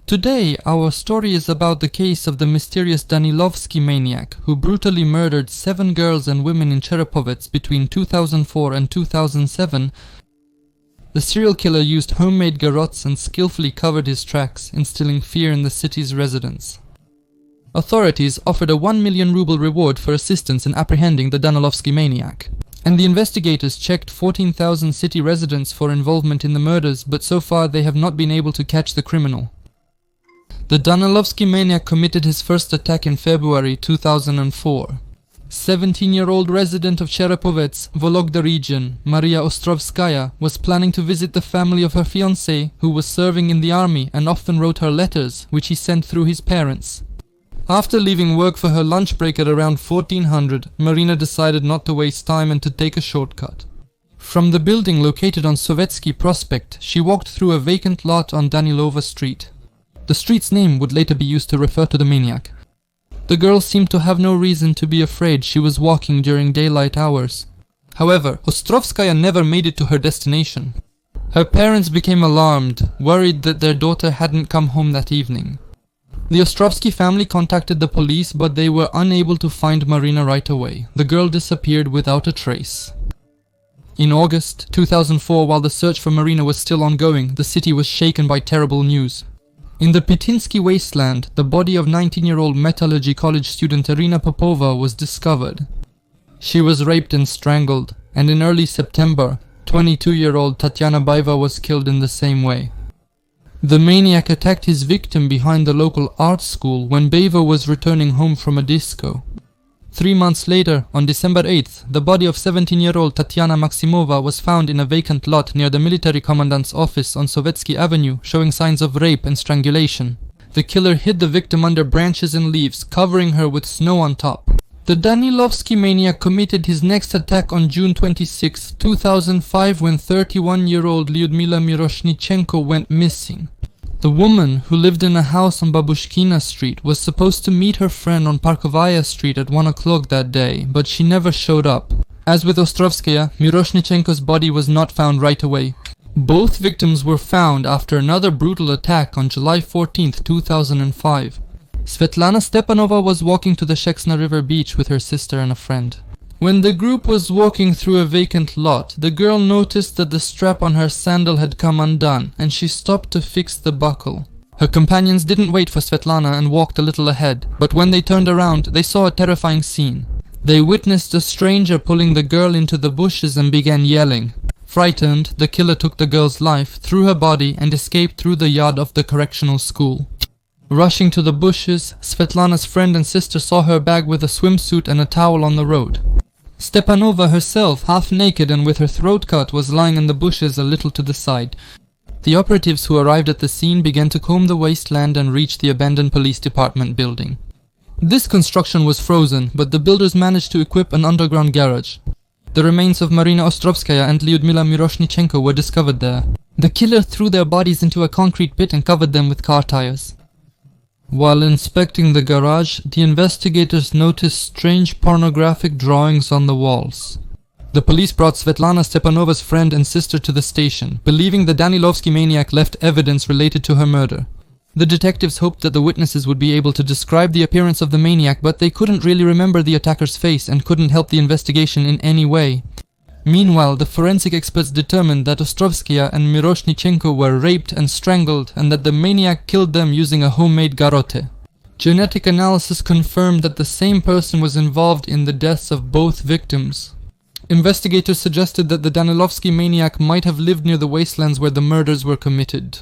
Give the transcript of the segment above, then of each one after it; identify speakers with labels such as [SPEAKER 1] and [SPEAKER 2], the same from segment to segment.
[SPEAKER 1] Today, our story is about the case of the mysterious Danilovsky maniac who brutally murdered 7 girls and women in Cherepovets between 2004 and 2007. The serial killer used homemade garrots and skillfully covered his tracks, instilling fear in the city's residents. Authorities offered a 1 million ruble reward for assistance in apprehending the Danilovsky maniac. And the investigators checked 14,000 city residents for involvement in the murders, but so far they have not been able to catch the criminal. The Danilovsky maniac committed his first attack in February 2004. 17-year-old resident of Cherepovets, Vologda region, Maria Ostrovskaya, was planning to visit the family of her fiancé, who was serving in the army and often wrote her letters, which he sent through his parents. After leaving work for her lunch break at around 1400, Marina decided not to waste time and to take a shortcut. From the building located on Sovietsky Prospect, she walked through a vacant lot on Danilova Street. The street's name would later be used to refer to the maniac. The girl seemed to have no reason to be afraid. She was walking during daylight hours. However, Ostrovskaya never made it to her destination. Her parents became alarmed, worried that their daughter hadn't come home that evening. The Ostrovsky family contacted the police, but they were unable to find Marina right away. The girl disappeared without a trace. In August 2004, while the search for Marina was still ongoing, the city was shaken by terrible news. In the Pitinsky wasteland, the body of 19-year-old metallurgy college student Irina Popova was discovered. She was raped and strangled, and in early September, 22-year-old Tatiana Baiva was killed in the same way. The maniac attacked his victim behind the local art school when Baiva was returning home from a disco. 3 months later, on December 8th, the body of 17-year-old Tatiana Maximova was found in a vacant lot near the military commandant's office on Sovietsky Avenue, showing signs of rape and strangulation. The killer hid the victim under branches and leaves, covering her with snow on top. The Danilovsky maniac committed his next attack on June 26, 2005, when 31-year-old Lyudmila Miroshnichenko went missing. The woman, who lived in a house on Babushkina Street, was supposed to meet her friend on Parkovaya Street at 1 o'clock that day, but she never showed up. As with Ostrovskaya, Miroshnichenko's body was not found right away. Both victims were found after another brutal attack on July 14, 2005. Svetlana Stepanova was walking to the Sheksna River beach with her sister and a friend. When the group was walking through a vacant lot, the girl noticed that the strap on her sandal had come undone, and she stopped to fix the buckle. Her companions didn't wait for Svetlana and walked a little ahead, but when they turned around, they saw a terrifying scene. They witnessed a stranger pulling the girl into the bushes and began yelling. Frightened, the killer took the girl's life, threw her body, and escaped through the yard of the correctional school. Rushing to the bushes, Svetlana's friend and sister saw her bag with a swimsuit and a towel on the road. Stepanova herself, half naked and with her throat cut, was lying in the bushes a little to the side. The operatives who arrived at the scene began to comb the wasteland and reached the abandoned police department building. This construction was frozen, but the builders managed to equip an underground garage. The remains of Marina Ostrovskaya and Lyudmila Miroshnichenko were discovered there. The killer threw their bodies into a concrete pit and covered them with car tires. While inspecting the garage, the investigators noticed strange pornographic drawings on the walls. The police brought Svetlana Stepanova's friend and sister to the station, believing the Danilovsky maniac left evidence related to her murder. The detectives hoped that the witnesses would be able to describe the appearance of the maniac, but they couldn't really remember the attacker's face and couldn't help the investigation in any way. Meanwhile, the forensic experts determined that Ostrovskaya and Miroshnichenko were raped and strangled, and that the maniac killed them using a homemade garrote. Genetic analysis confirmed that the same person was involved in the deaths of both victims. Investigators suggested that the Danilovsky maniac might have lived near the wastelands where the murders were committed.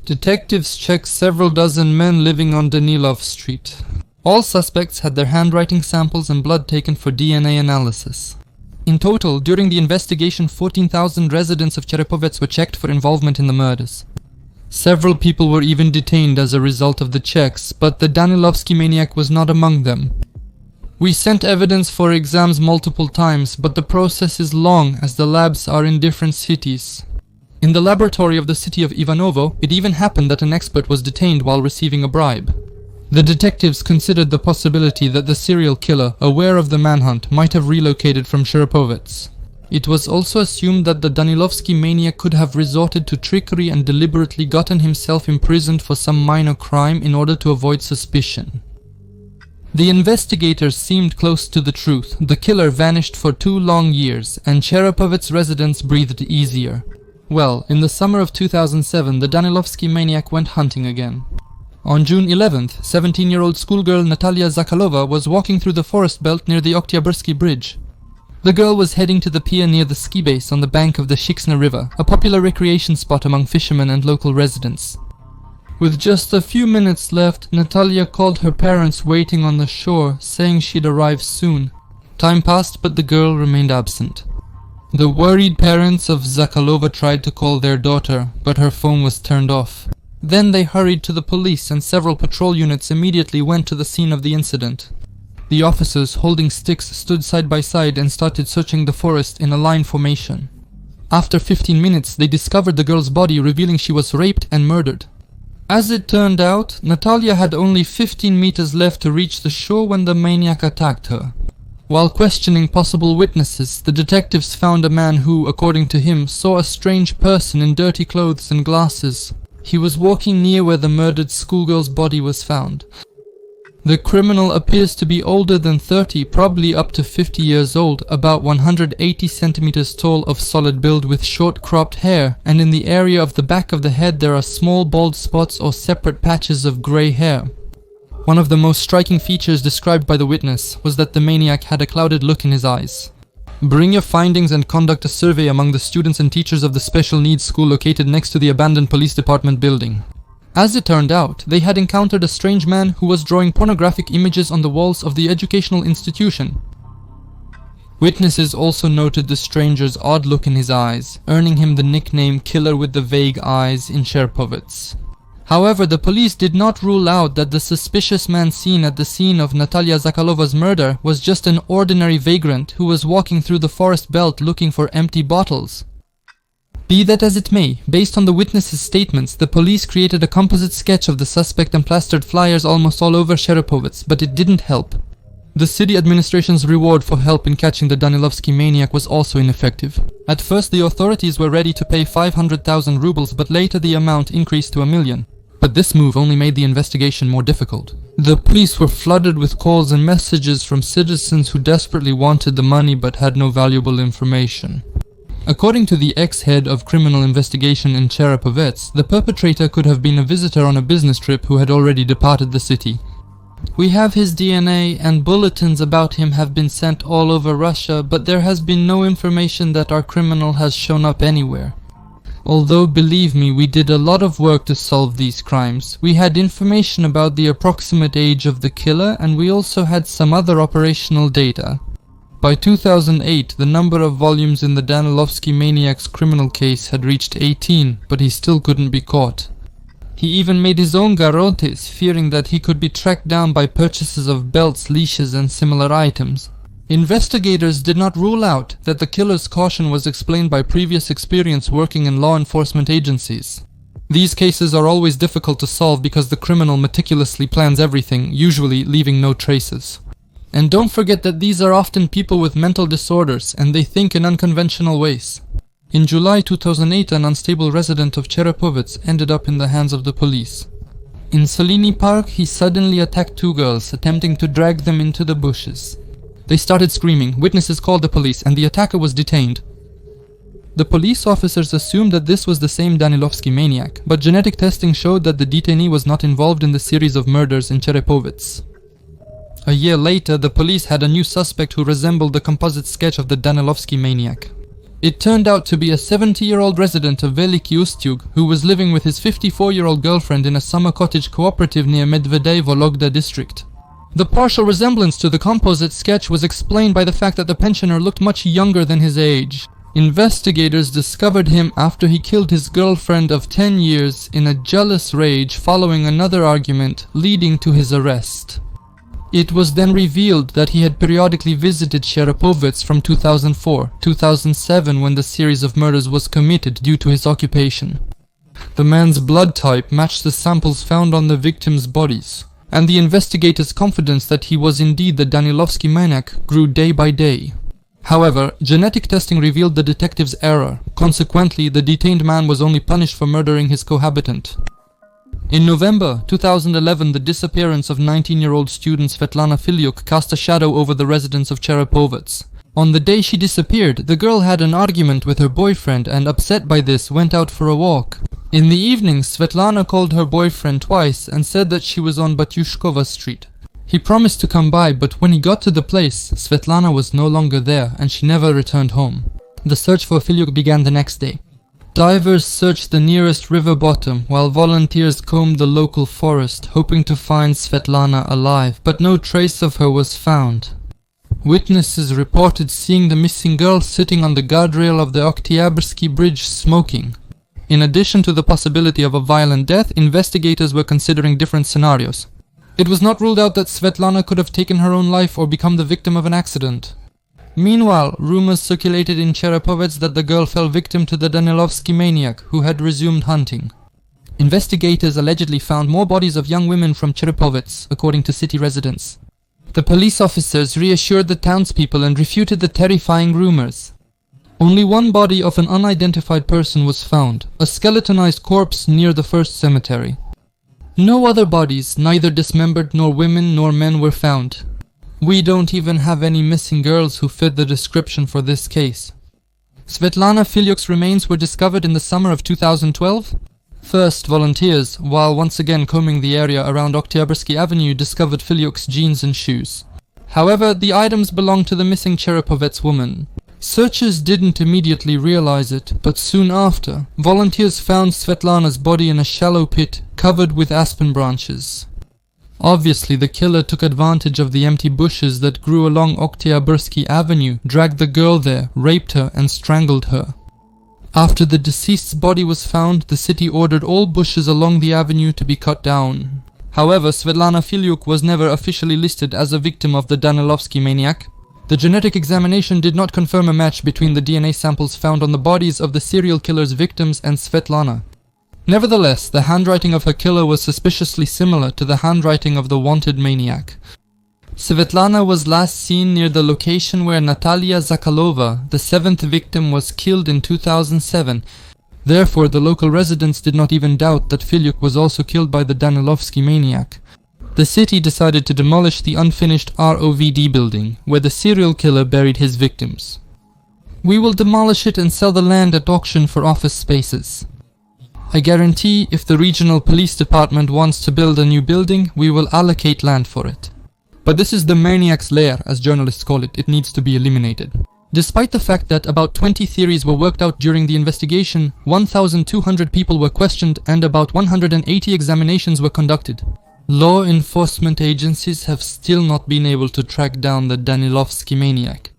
[SPEAKER 1] Detectives checked several dozen men living on Danilov Street. All suspects had their handwriting samples and blood taken for DNA analysis. In total, during the investigation, 14,000 residents of Cherepovets were checked for involvement in the murders. Several people were even detained as a result of the checks, but the Danilovsky maniac was not among them. We sent evidence for exams multiple times, but the process is long as the labs are in different cities. In the laboratory of the city of Ivanovo, it even happened that an expert was detained while receiving a bribe. The detectives considered the possibility that the serial killer, aware of the manhunt, might have relocated from Cherepovets. It was also assumed that the Danilovsky maniac could have resorted to trickery and deliberately gotten himself imprisoned for some minor crime in order to avoid suspicion. The investigators seemed close to the truth. The killer vanished for 2 long years, and Cherepovets residents breathed easier. Well, in the summer of 2007, the Danilovsky maniac went hunting again. On June 11th, 17-year-old schoolgirl Natalia Zakalova was walking through the forest belt near the Oktyabrski Bridge. The girl was heading to the pier near the ski base on the bank of the Shiksna River, a popular recreation spot among fishermen and local residents. With just a few minutes left, Natalia called her parents waiting on the shore, saying she'd arrive soon. Time passed, but the girl remained absent. The worried parents of Zakalova tried to call their daughter, but her phone was turned off. Then they hurried to the police, and several patrol units immediately went to the scene of the incident. The officers, holding sticks, stood side by side and started searching the forest in a line formation. After 15 minutes, they discovered the girl's body, revealing she was raped and murdered. As it turned out, Natalia had only 15 meters left to reach the shore when the maniac attacked her. While questioning possible witnesses, the detectives found a man who, according to him, saw a strange person in dirty clothes and glasses. He was walking near where the murdered schoolgirl's body was found. The criminal appears to be older than 30, probably up to 50 years old, about 180 centimeters tall, of solid build with short cropped hair, and in the area of the back of the head there are small bald spots or separate patches of grey hair. One of the most striking features described by the witness was that the maniac had a clouded look in his eyes. Bring your findings and conduct a survey among the students and teachers of the special needs school located next to the abandoned police department building. As it turned out, they had encountered a strange man who was drawing pornographic images on the walls of the educational institution. Witnesses also noted the stranger's odd look in his eyes, earning him the nickname Killer with the Vague Eyes in Cherepovets. However, the police did not rule out that the suspicious man seen at the scene of Natalia Zakalova's murder was just an ordinary vagrant who was walking through the forest belt looking for empty bottles. Be that as it may, based on the witnesses' statements, the police created a composite sketch of the suspect and plastered flyers almost all over Cherepovets, but it didn't help. The city administration's reward for help in catching the Danilovsky maniac was also ineffective. At first the authorities were ready to pay 500,000 rubles, but later the amount increased to 1 million. But this move only made the investigation more difficult. The police were flooded with calls and messages from citizens who desperately wanted the money but had no valuable information. According to the ex-head of criminal investigation in Cherepovets, the perpetrator could have been a visitor on a business trip who had already departed the city. We have his DNA, and bulletins about him have been sent all over Russia, but there has been no information that our criminal has shown up anywhere. Although, believe me, we did a lot of work to solve these crimes. We had information about the approximate age of the killer, and we also had some other operational data. By 2008, the number of volumes in the Danilovsky maniac's criminal case had reached 18, but he still couldn't be caught. He even made his own garrotes, fearing that he could be tracked down by purchases of belts, leashes and similar items. Investigators did not rule out that the killer's caution was explained by previous experience working in law enforcement agencies. These cases are always difficult to solve because the criminal meticulously plans everything, usually leaving no traces. And don't forget that these are often people with mental disorders, and they think in unconventional ways. In July 2008, an unstable resident of Cherepovets ended up in the hands of the police. In Soliny Park, he suddenly attacked 2 girls, attempting to drag them into the bushes. They started screaming, witnesses called the police, and the attacker was detained. The police officers assumed that this was the same Danilovsky maniac, but genetic testing showed that the detainee was not involved in the series of murders in Cherepovets. A year later, the police had a new suspect who resembled the composite sketch of the Danilovsky maniac. It turned out to be a 70-year-old resident of Veliki Ustyug who was living with his 54-year-old girlfriend in a summer cottage cooperative near Medvedev-Vologda district. The partial resemblance to the composite sketch was explained by the fact that the pensioner looked much younger than his age. Investigators discovered him after he killed his girlfriend of 10 years in a jealous rage following another argument, leading to his arrest. It was then revealed that he had periodically visited Cherepovets from 2004-2007 when the series of murders was committed due to his occupation. The man's blood type matched the samples found on the victims' bodies, and the investigators' confidence that he was indeed the Danilovsky maniac grew day by day. However, genetic testing revealed the detective's error. Consequently, the detained man was only punished for murdering his cohabitant. In November 2011, the disappearance of 19-year-old student Svetlana Filyuk cast a shadow over the residents of Cherepovets. On the day she disappeared, the girl had an argument with her boyfriend and, upset by this, went out for a walk. In the evening, Svetlana called her boyfriend twice and said that she was on Batyushkova Street. He promised to come by, but when he got to the place, Svetlana was no longer there and she never returned home. The search for Filyuk began the next day. Divers searched the nearest river bottom, while volunteers combed the local forest, hoping to find Svetlana alive, but no trace of her was found. Witnesses reported seeing the missing girl sitting on the guardrail of the Oktyabrski Bridge smoking. In addition to the possibility of a violent death, investigators were considering different scenarios. It was not ruled out that Svetlana could have taken her own life or become the victim of an accident. Meanwhile, rumors circulated in Cherepovets that the girl fell victim to the Danilovsky maniac, who had resumed hunting. Investigators allegedly found more bodies of young women from Cherepovets, according to city residents. The police officers reassured the townspeople and refuted the terrifying rumors. Only one body of an unidentified person was found, a skeletonized corpse near the first cemetery. No other bodies, neither dismembered nor women nor men, were found. We don't even have any missing girls who fit the description for this case. Svetlana Filyuk's remains were discovered in the summer of 2012. First, volunteers, while once again combing the area around Oktyabrski Avenue, discovered Filyuk's jeans and shoes. However, the items belonged to the missing Cherepovets woman. Searchers didn't immediately realize it, but soon after, volunteers found Svetlana's body in a shallow pit covered with aspen branches. Obviously, the killer took advantage of the empty bushes that grew along Oktyabrski Avenue, dragged the girl there, raped her, and strangled her. After the deceased's body was found, the city ordered all bushes along the avenue to be cut down. However, Svetlana Filyuk was never officially listed as a victim of the Danilovsky maniac. The genetic examination did not confirm a match between the DNA samples found on the bodies of the serial killer's victims and Svetlana. Nevertheless, the handwriting of her killer was suspiciously similar to the handwriting of the wanted maniac. Svetlana was last seen near the location where Natalia Zakalova, the seventh victim, was killed in 2007. Therefore, the local residents did not even doubt that Filyuk was also killed by the Danilovsky maniac. The city decided to demolish the unfinished ROVD building, where the serial killer buried his victims. We will demolish it and sell the land at auction for office spaces. I guarantee if the regional police department wants to build a new building, we will allocate land for it. But this is the maniac's lair, as journalists call it. It needs to be eliminated. Despite the fact that about 20 theories were worked out during the investigation, 1,200 people were questioned and about 180 examinations were conducted. Law enforcement agencies have still not been able to track down the Danilovsky maniac.